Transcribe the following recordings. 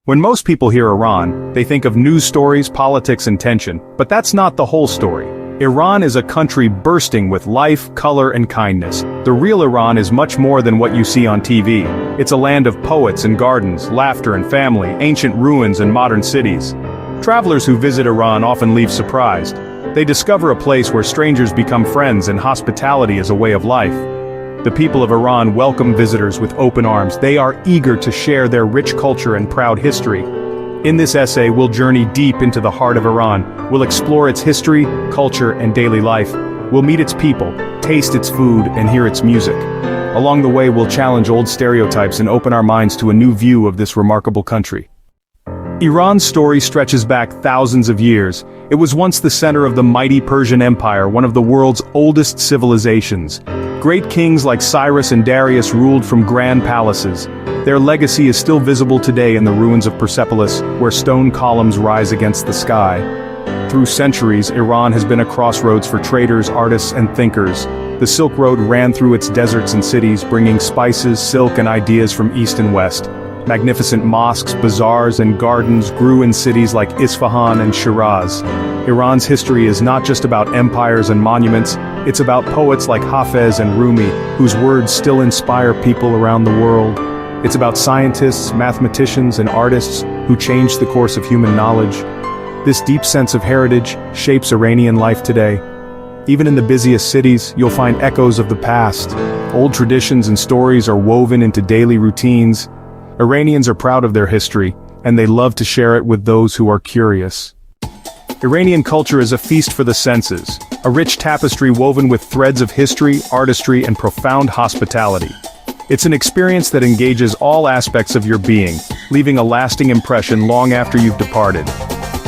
When most people hear Iran, they think of news stories, politics, and tension, but that's not the whole story. Iran is a country bursting with life, color, and kindness. The real Iran is much more than what you see on TV. It's a land of poets and gardens, laughter and family, ancient ruins and modern cities. Travelers who visit Iran often leave surprised. They discover a place where strangers become friends and hospitality is a way of life. The people of Iran welcome visitors with open arms. They are eager to share their rich culture and proud history. In this essay, we'll journey deep into the heart of Iran. We'll explore its history, culture, and daily life. We'll meet its people, taste its food, and hear its music. Along the way, we'll challenge old stereotypes and open our minds to a new view of this remarkable country. Iran's story stretches back thousands of years. It was once the center of the mighty Persian Empire, one of the world's oldest civilizations. Great kings like Cyrus and Darius ruled from grand palaces. Their legacy is still visible today in the ruins of Persepolis, where stone columns rise against the sky. Through centuries, Iran has been a crossroads for traders, artists, and thinkers. The Silk Road ran through its deserts and cities, bringing spices, silk, and ideas from east and west. Magnificent mosques, bazaars, and gardens grew in cities like Isfahan and Shiraz. Iran's history is not just about empires and monuments, it's about poets like Hafez and Rumi, whose words still inspire people around the world. It's about scientists, mathematicians, and artists who changed the course of human knowledge. This deep sense of heritage shapes Iranian life today. Even in the busiest cities, you'll find echoes of the past. Old traditions and stories are woven into daily routines. Iranians are proud of their history, and they love to share it with those who are curious. Iranian culture is a feast for the senses, a rich tapestry woven with threads of history, artistry, and profound hospitality. It's an experience that engages all aspects of your being, leaving a lasting impression long after you've departed.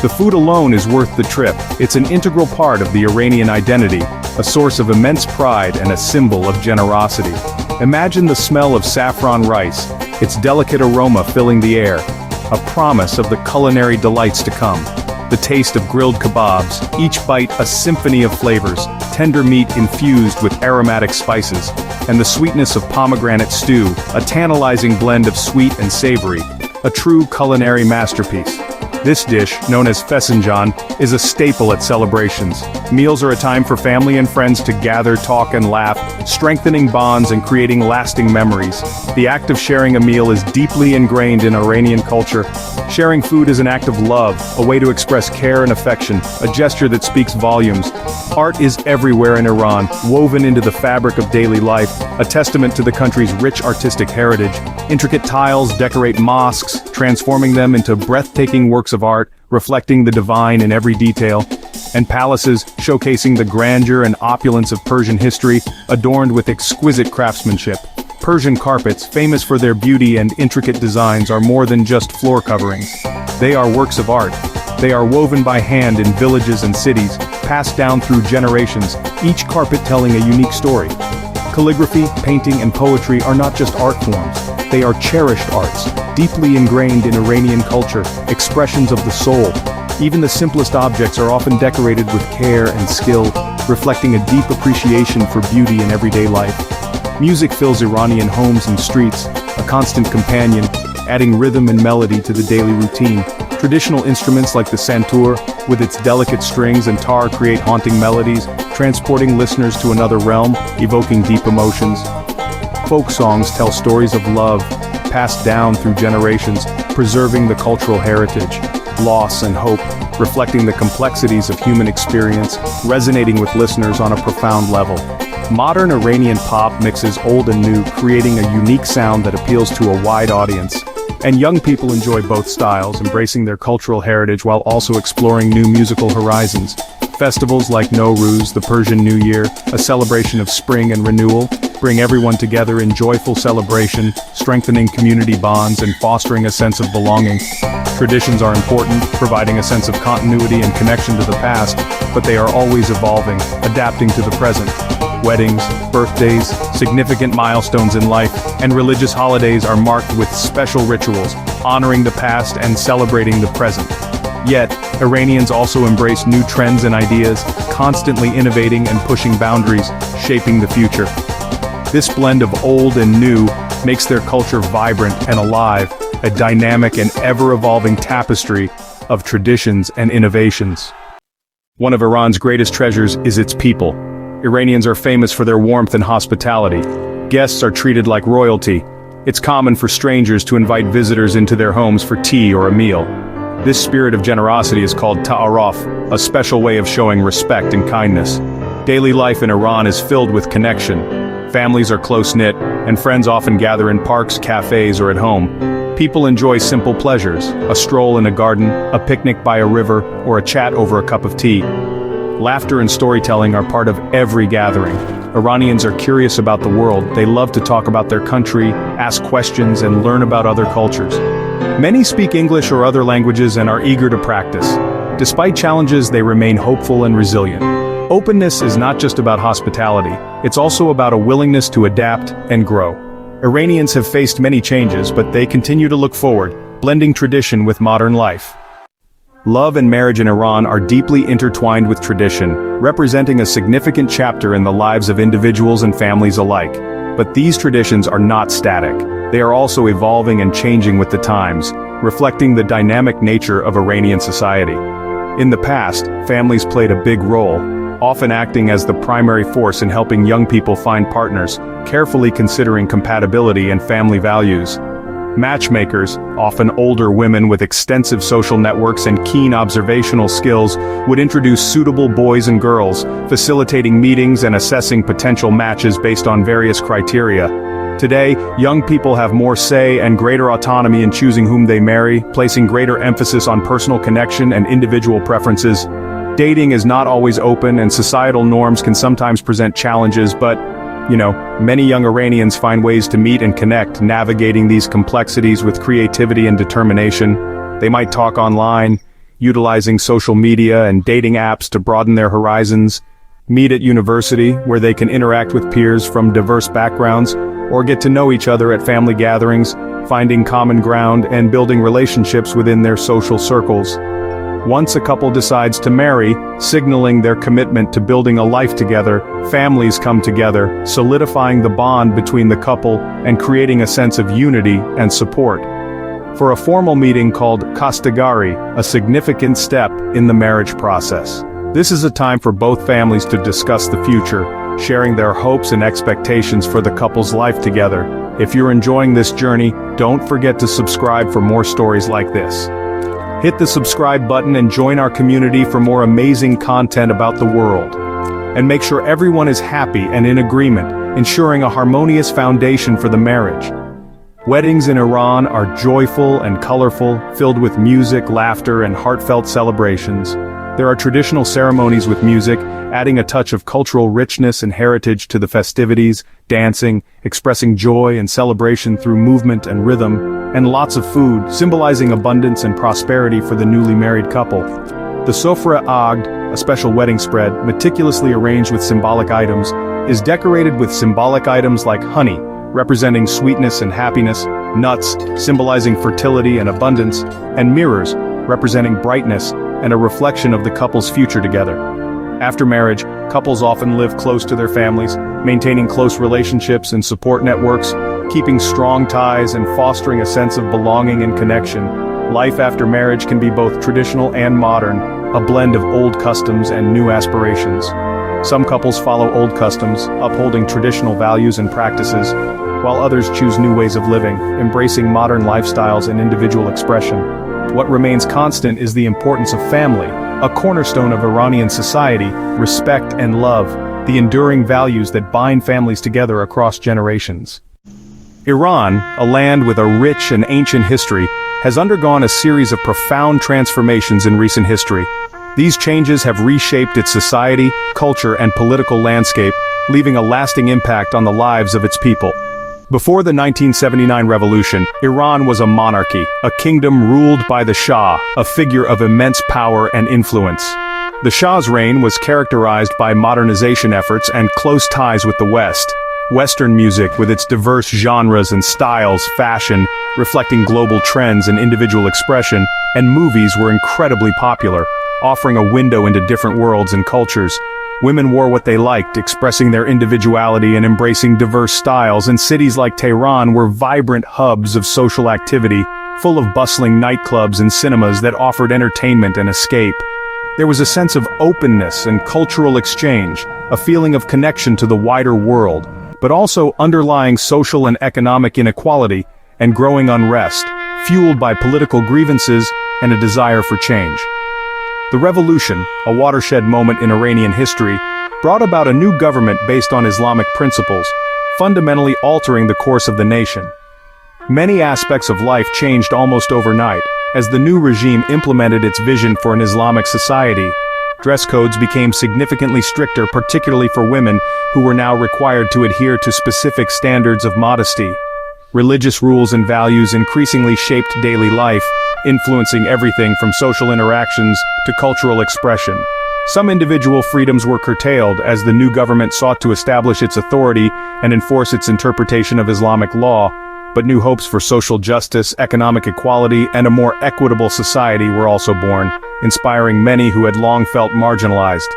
The food alone is worth the trip. It's an integral part of the Iranian identity, a source of immense pride and a symbol of generosity. Imagine the smell of saffron rice, its delicate aroma filling the air, a promise of the culinary delights to come. The taste of grilled kebabs, each bite a symphony of flavors, tender meat infused with aromatic spices, and the sweetness of pomegranate stew, a tantalizing blend of sweet and savory, a true culinary masterpiece. This dish, known as fesenjan, is a staple at celebrations. Meals are a time for family and friends to gather, talk, and laugh, strengthening bonds and creating lasting memories. The act of sharing a meal is deeply ingrained in Iranian culture. Sharing food is an act of love, a way to express care and affection, a gesture that speaks volumes. Art is everywhere in Iran, woven into the fabric of daily life, a testament to the country's rich artistic heritage. Intricate tiles decorate mosques, transforming them into breathtaking works of art, reflecting the divine in every detail. And palaces, showcasing the grandeur and opulence of Persian history, adorned with exquisite craftsmanship. Persian carpets, famous for their beauty and intricate designs, are more than just floor coverings. They are works of art. They are woven by hand in villages and cities, passed down through generations, each carpet telling a unique story. Calligraphy, painting, and poetry are not just art forms. They are cherished arts, deeply ingrained in Iranian culture, expressions of the soul. Even the simplest objects are often decorated with care and skill, reflecting a deep appreciation for beauty in everyday life. Music fills Iranian homes and streets, a constant companion, adding rhythm and melody to the daily routine. Traditional instruments like the santur, with its delicate strings and tar, create haunting melodies, transporting listeners to another realm, evoking deep emotions. Folk songs tell stories of love, passed down through generations, preserving the cultural heritage. Loss and hope, reflecting the complexities of human experience, resonating with listeners on a profound level. Modern Iranian pop mixes old and new, creating a unique sound that appeals to a wide audience. And young people enjoy both styles, embracing their cultural heritage while also exploring new musical horizons. Festivals like Nowruz, the Persian New Year, a celebration of spring and renewal, bring everyone together in joyful celebration, strengthening community bonds and fostering a sense of belonging. Traditions are important, providing a sense of continuity and connection to the past, but they are always evolving, adapting to the present. Weddings, birthdays, significant milestones in life, and religious holidays are marked with special rituals, honoring the past and celebrating the present. Yet, Iranians also embrace new trends and ideas, constantly innovating and pushing boundaries, shaping the future. This blend of old and new makes their culture vibrant and alive, a dynamic and ever-evolving tapestry of traditions and innovations. One of Iran's greatest treasures is its people. Iranians are famous for their warmth and hospitality. Guests are treated like royalty. It's common for strangers to invite visitors into their homes for tea or a meal. This spirit of generosity is called ta'aruf, a special way of showing respect and kindness. Daily life in Iran is filled with connection. Families are close-knit, and friends often gather in parks, cafes, or at home. People enjoy simple pleasures, a stroll in a garden, a picnic by a river, or a chat over a cup of tea. Laughter and storytelling are part of every gathering. Iranians are curious about the world. They love to talk about their country, ask questions, and learn about other cultures. Many speak English or other languages and are eager to practice. Despite challenges, they remain hopeful and resilient. Openness is not just about hospitality, it's also about a willingness to adapt and grow. Iranians have faced many changes, but they continue to look forward, blending tradition with modern life. Love and marriage in Iran are deeply intertwined with tradition, representing a significant chapter in the lives of individuals and families alike. But these traditions are not static. They are also evolving and changing with the times, reflecting the dynamic nature of Iranian society. In the past, families played a big role, often acting as the primary force in helping young people find partners, carefully considering compatibility and family values. Matchmakers, often older women with extensive social networks and keen observational skills, would introduce suitable boys and girls, facilitating meetings and assessing potential matches based on various criteria. Today, young people have more say and greater autonomy in choosing whom they marry, placing greater emphasis on personal connection and individual preferences. Dating is not always open, and societal norms can sometimes present challenges, but, many young Iranians find ways to meet and connect, navigating these complexities with creativity and determination. They might talk online, utilizing social media and dating apps to broaden their horizons, meet at university, where they can interact with peers from diverse backgrounds, or get to know each other at family gatherings, finding common ground and building relationships within their social circles. Once a couple decides to marry, signaling their commitment to building a life together, families come together, solidifying the bond between the couple and creating a sense of unity and support. For a formal meeting called Kastagari, a significant step in the marriage process. This is a time for both families to discuss the future, sharing their hopes and expectations for the couple's life together. If you're enjoying this journey, don't forget to subscribe for more stories like this. Hit the subscribe button and join our community for more amazing content about the world. And make sure everyone is happy and in agreement, ensuring a harmonious foundation for the marriage. Weddings in Iran are joyful and colorful, filled with music, laughter, and heartfelt celebrations. There are traditional ceremonies with music, adding a touch of cultural richness and heritage to the festivities, dancing, expressing joy and celebration through movement and rhythm, and lots of food, symbolizing abundance and prosperity for the newly married couple. The sofra agd, a special wedding spread, meticulously arranged with symbolic items, is decorated with symbolic items like honey, representing sweetness and happiness, nuts, symbolizing fertility and abundance, and mirrors, representing brightness and a reflection of the couple's future together. After marriage, couples often live close to their families, maintaining close relationships and support networks, keeping strong ties and fostering a sense of belonging and connection. Life after marriage can be both traditional and modern, a blend of old customs and new aspirations. Some couples follow old customs, upholding traditional values and practices, while others choose new ways of living, embracing modern lifestyles and individual expression. What remains constant is the importance of family, a cornerstone of Iranian society, respect and love, the enduring values that bind families together across generations. Iran, a land with a rich and ancient history, has undergone a series of profound transformations in recent history. These changes have reshaped its society, culture, and political landscape, leaving a lasting impact on the lives of its people. Before the 1979 revolution, Iran was a monarchy, a kingdom ruled by the Shah, a figure of immense power and influence. The Shah's reign was characterized by modernization efforts and close ties with the West. Western music, with its diverse genres and styles, fashion, reflecting global trends and individual expression, and movies were incredibly popular, offering a window into different worlds and cultures. Women wore what they liked, expressing their individuality and embracing diverse styles, and cities like Tehran were vibrant hubs of social activity, full of bustling nightclubs and cinemas that offered entertainment and escape. There was a sense of openness and cultural exchange, a feeling of connection to the wider world, but also underlying social and economic inequality and growing unrest, fueled by political grievances and a desire for change. The revolution, a watershed moment in Iranian history, brought about a new government based on Islamic principles, fundamentally altering the course of the nation. Many aspects of life changed almost overnight, as the new regime implemented its vision for an Islamic society. Dress codes became significantly stricter, particularly for women, who were now required to adhere to specific standards of modesty. Religious rules and values increasingly shaped daily life, influencing everything from social interactions to cultural expression. Some individual freedoms were curtailed as the new government sought to establish its authority and enforce its interpretation of Islamic law, but new hopes for social justice, economic equality, and a more equitable society were also born, inspiring many who had long felt marginalized.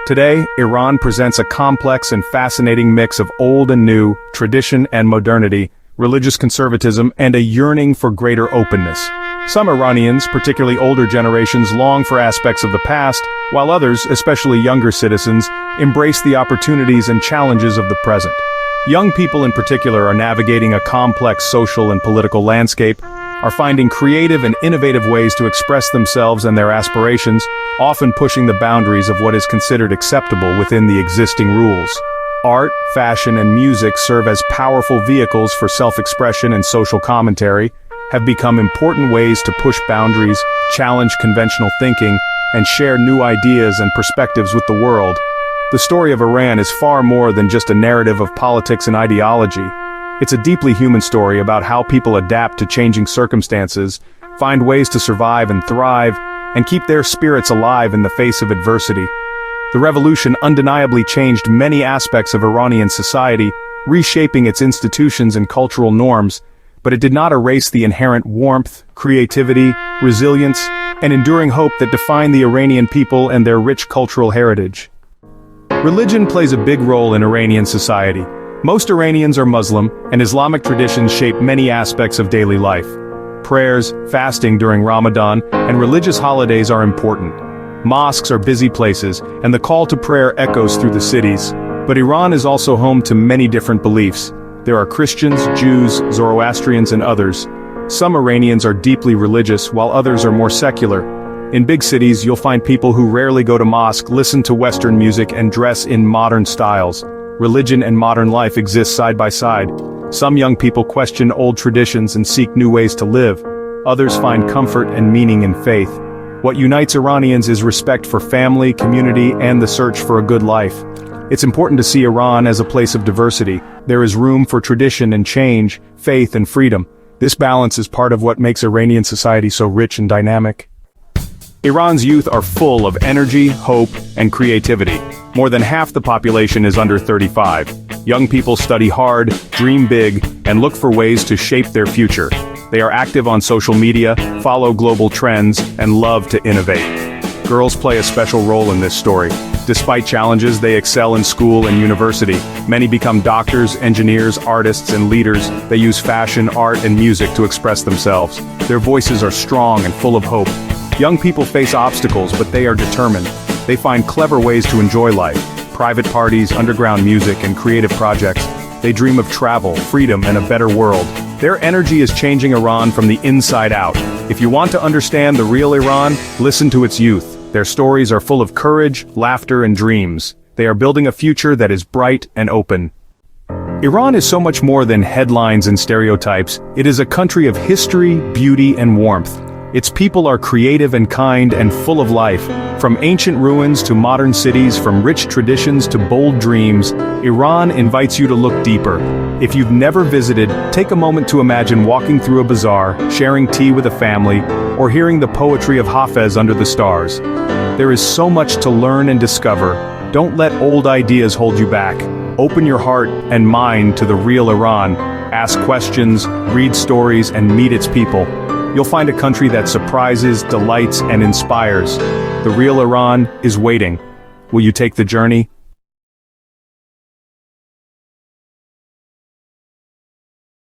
Today, Iran presents a complex and fascinating mix of old and new, tradition and modernity, religious conservatism, and a yearning for greater openness. Some Iranians, particularly older generations, long for aspects of the past, while others, especially younger citizens, embrace the opportunities and challenges of the present. Young people in particular are navigating a complex social and political landscape, are finding creative and innovative ways to express themselves and their aspirations, often pushing the boundaries of what is considered acceptable within the existing rules. Art, fashion, and music serve as powerful vehicles for self-expression and social commentary, have become important ways to push boundaries, challenge conventional thinking, and share new ideas and perspectives with the world. The story of Iran is far more than just a narrative of politics and ideology. It's a deeply human story about how people adapt to changing circumstances, find ways to survive and thrive, and keep their spirits alive in the face of adversity. The revolution undeniably changed many aspects of Iranian society, reshaping its institutions and cultural norms, but it did not erase the inherent warmth, creativity, resilience, and enduring hope that define the Iranian people and their rich cultural heritage. Religion plays a big role in Iranian society. Most Iranians are Muslim, and Islamic traditions shape many aspects of daily life. Prayers, fasting during Ramadan, and religious holidays are important. Mosques are busy places, and the call to prayer echoes through the cities. But Iran is also home to many different beliefs. There are Christians, Jews, Zoroastrians, and others. Some Iranians are deeply religious, while others are more secular. In big cities, you'll find people who rarely go to mosque, listen to Western music, and dress in modern styles. Religion and modern life exist side by side. Some young people question old traditions and seek new ways to live. Others find comfort and meaning in faith. What unites Iranians is respect for family, community, and the search for a good life. It's important to see Iran as a place of diversity. There is room for tradition and change, faith and freedom. This balance is part of what makes Iranian society so rich and dynamic. Iran's youth are full of energy, hope, and creativity. More than half the population is under 35. Young people study hard, dream big, and look for ways to shape their future. They are active on social media, follow global trends, and love to innovate. Girls play a special role in this story. Despite challenges, they excel in school and university. Many become doctors, engineers, artists, and leaders. They use fashion, art, and music to express themselves. Their voices are strong and full of hope. Young people face obstacles, but they are determined. They find clever ways to enjoy life. Private parties, underground music, and creative projects. They dream of travel, freedom, and a better world. Their energy is changing Iran from the inside out. If you want to understand the real Iran, listen to its youth. Their stories are full of courage, laughter, and dreams. They are building a future that is bright and open. Iran is so much more than headlines and stereotypes. It is a country of history, beauty, and warmth. Its people are creative and kind and full of life. From ancient ruins to modern cities, from rich traditions to bold dreams, Iran invites you to look deeper. If you've never visited, take a moment to imagine walking through a bazaar, sharing tea with a family, or hearing the poetry of Hafez under the stars. There is so much to learn and discover. Don't let old ideas hold you back. Open your heart and mind to the real Iran. Ask questions, read stories, and meet its people. You'll find a country that surprises, delights, and inspires. The real Iran is waiting. Will you take the journey?